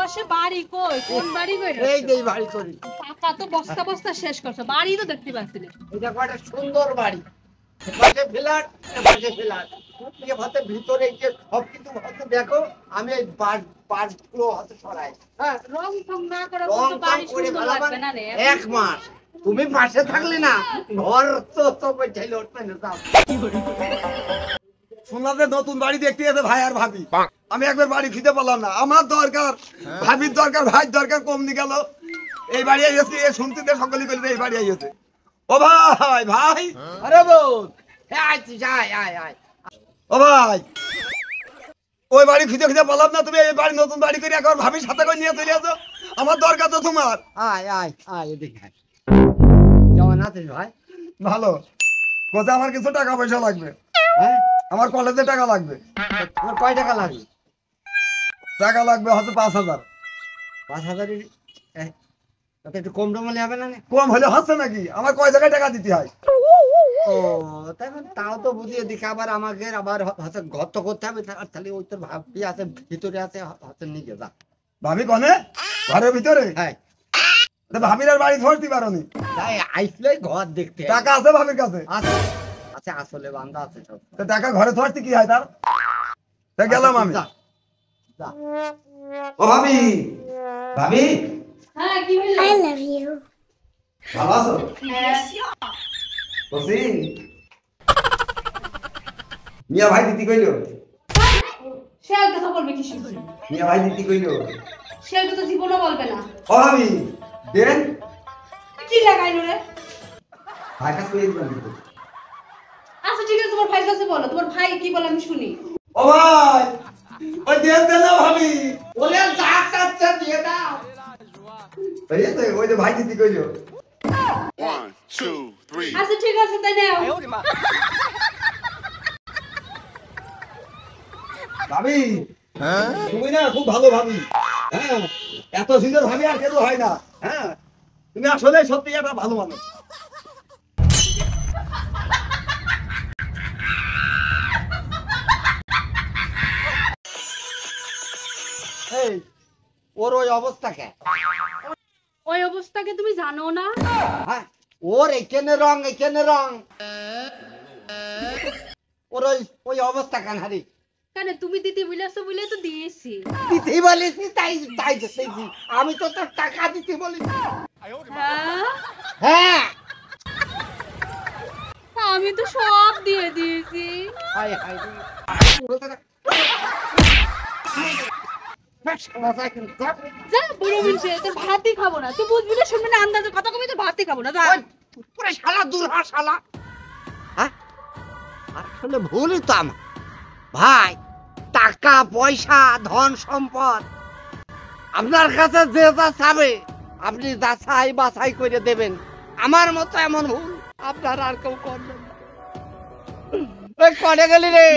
পাশে বাড়ি কই? কোন বাড়ি কইরা? এই দেই বাড়ি করি। টাকা তো বস্তা বস্তা শেষ করছো। বাড়ি তো দেখতে পাচ্ছি না। এটা কয়টা সুন্দর বাড়ি। পাশে ফ্ল্যাট, পাশে ফ্ল্যাট। এই হতে ভিতরে যে সবকিছু হতে দেখো আমি এই পাঁচগুলো হতে সরাই। হ্যাঁ, রং ফং না করে রং তো বাড়ি করে সুন্দর লাগবে না রে। এক মাস তুমি পাশে থাকলে না ঘর তো বইটাইলে উঠবে না। যাও শুনলাম যে নতুন বাড়ি দেখতে এসে ভাই আর ভাবি। আমি একবার বাড়ি খুঁজে পেলাম না। আমার দরকার, ভাবির দরকার, ভাইয়ের দরকার, কমনি গেল। এই বাড়ি আইয়েছি, এই শুনতে সকলেই বলি এই বাড়ি আইয়েছে। ও ভাই, ভাই, আরে বোন, আয় ও ভাই, ওই বাড়ি খুঁজে খুঁজে পেলাম না। তুমি এই বাড়ি নতুন বাড়ি করে একবার ভাবির সাথে করে নিয়ে চলে আসো। আমার দরকার তো তোমার। আয় এদিকে আয়। কেমন আছিস ভাই? ভালো। কোথায় আমার কিছু টাকা পয়সা লাগবে। হ্যাঁ, আমার কলেজে টাকা লাগবে। তোমার কয় টাকা লাগবে? টাকা লাগবে হয়তো 5,000। 5,000 একটু কম টমলে হবে না? কম হলে হচ্ছে নাকি? আমার কয় জায়গায় টাকা দিতে হয়? ও তাই তাও তো বুঝিয়ে দিকে আবার আমাকে আবার হচ্ছে ঘর তো করতে হবে। তাহলে ওই তোর ভাবি আছে ভিতরে আছে, হচ্ছে নিয়ে যা। ভাবি কনে? ঘরের ভিতরে? হ্যাঁ, ভাবির আর বাড়ি ধরতে পারোনি? তাই আইসলে ঘর দেখতে টাকা আছে ভাবির কাছে? আছে, আসলে বান্ধা আছে সব। টাকা ঘরে ধরতে কি হয় তার? গেলাম আমি। ও ভাবি, ভাবি, হ্যাঁ কি হইলো? I love you. ভালো আছো? বসি মিয়া ভাই দিদি কইলো? সে আর কথা বলবে কি শুনছি? মিয়া ভাই দিদি কইলো? সে তো জীবনও বলবে না। ও ভাবি দেন কি লাগাইলো রে? ভাই কাছে কই দিবেন? আচ্ছা ঠিক আছে, তোমার ভাইয়ের কাছে বলো। তোমার ভাই কি বলে আমি শুনি। ও ভাই, ওই দেন দেন না ভাবি। বলে যা দিয়ে দাও। ওই যে ভাই দিদি কইলো। 1, 2, 3. আচ্ছা ঠিক আছে, তাই নাও। ভাবি, তুমি না খুব ভালো ভাবি। হ্যাঁ, এত সুন্দর ভাবি আর কেউ হয় না। হ্যাঁ, তুমি আসলে সত্যি একটা ভালো মানুষ। এই ওর ওই অবস্থা কে? ওই অবস্থাকে তুমি জানো না? হ্যাঁ, ওর এখানে রং ওর ওই অবস্থা কেন? হারি কেন তুমি দিতে বলেছো বলে তো দিয়েছি। দিতে বলেছি তাই দিতেছি। আমি তো তোর টাকা দিতে বলেছি। হ্যাঁ, হ্যাঁ, আমি তো সব দিয়ে দিয়েছি। হাই হাই যা বড় বলছে, তোর ভাতই খাবো না। তুই বুঝবি না, শুনবি না, আন্দাজে কথা কবি, তোর ভাতই খাবো না। যা। পুরো শালা দূর হ শালা। হ্যাঁ, আসলে ভুলই তো আমার ভাই। টাকা পয়সা ধন সম্পদ আপনার কাছে যে যা চাবে আপনি যাচাই বাছাই করে দেবেন। আমার মতো এমন ভুল আপনার আর কেউ করবেন না। ওই কনে গেলি রে?